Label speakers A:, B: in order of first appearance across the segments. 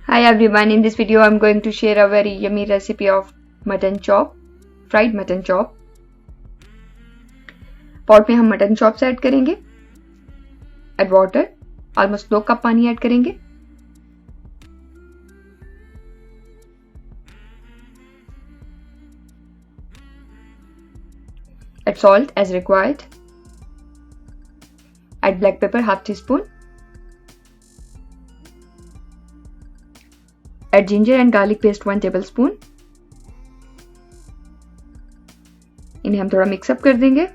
A: Hi everyone, in this video I'm going to share a very yummy recipe of mutton chop, fried mutton chop. Pot में हम mutton chops add करेंगे. Add water, almost 2 cup पानी add करेंगे. Add salt as required. Add black pepper half teaspoon. Add ginger and garlic paste 1 tablespoon. इन्हें हम थोड़ा mix up कर देंगे.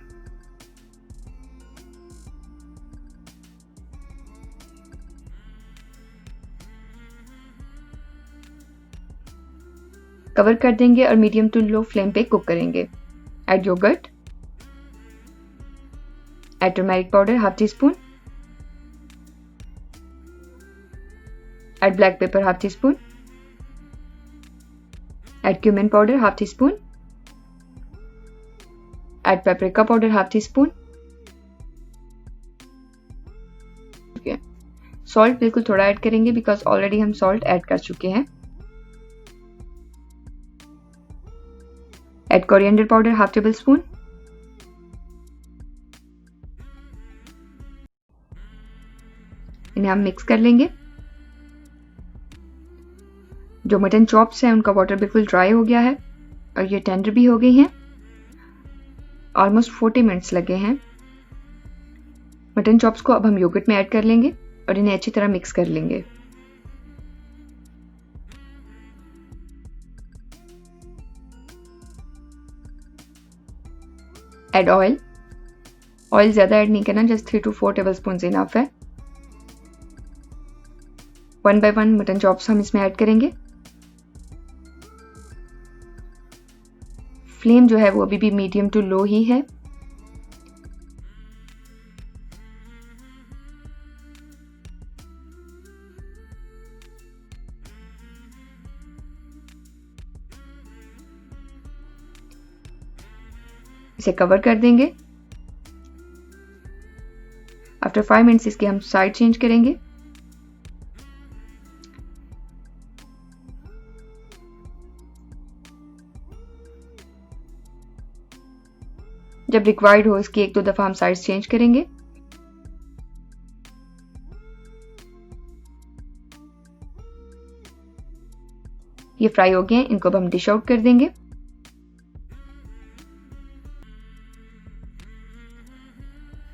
A: कवर कर देंगे और मीडियम टू लो फ्लेम पे कुक करेंगे. Add yogurt. Add turmeric powder half teaspoon. Add black pepper half teaspoon. Add cumin powder half teaspoon. Add paprika powder half teaspoon. Salt बिल्कुल थोड़ा ऐड करेंगे बिकॉज ऑलरेडी हम salt add कर चुके हैं. Add coriander powder half tablespoon. इन्हें हम mix कर लेंगे. जो मटन चॉप्स हैं उनका वाटर बिल्कुल ड्राई हो गया है और ये टेंडर भी हो गई हैं. ऑलमोस्ट 40 मिनट्स लगे हैं. मटन चॉप्स को अब हम योगर्ट में ऐड कर लेंगे और इन्हें अच्छी तरह मिक्स कर लेंगे. Add oil. ऑयल ज्यादा ऐड नहीं करना, जस्ट 3 to 4 टेबलस्पून इनफ है. 1 by 1 मटन चॉप्स हम इसमें ऐड करेंगे. फ्लेम जो है वो अभी भी मीडियम टू लो ही है. इसे कवर कर देंगे. आफ्टर 5 मिनट्स इसकी हम साइड चेंज करेंगे. जब रिक्वायर्ड हो इसकी 1-2 दफा हम साइड्स चेंज करेंगे. ये फ्राई हो गए हैं, इनको अब हम डिश आउट कर देंगे.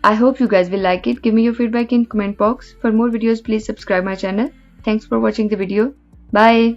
A: I hope you guys will like it. Give me your feedback in comment box. For more videos, please subscribe my channel. Thanks for watching the video. Bye.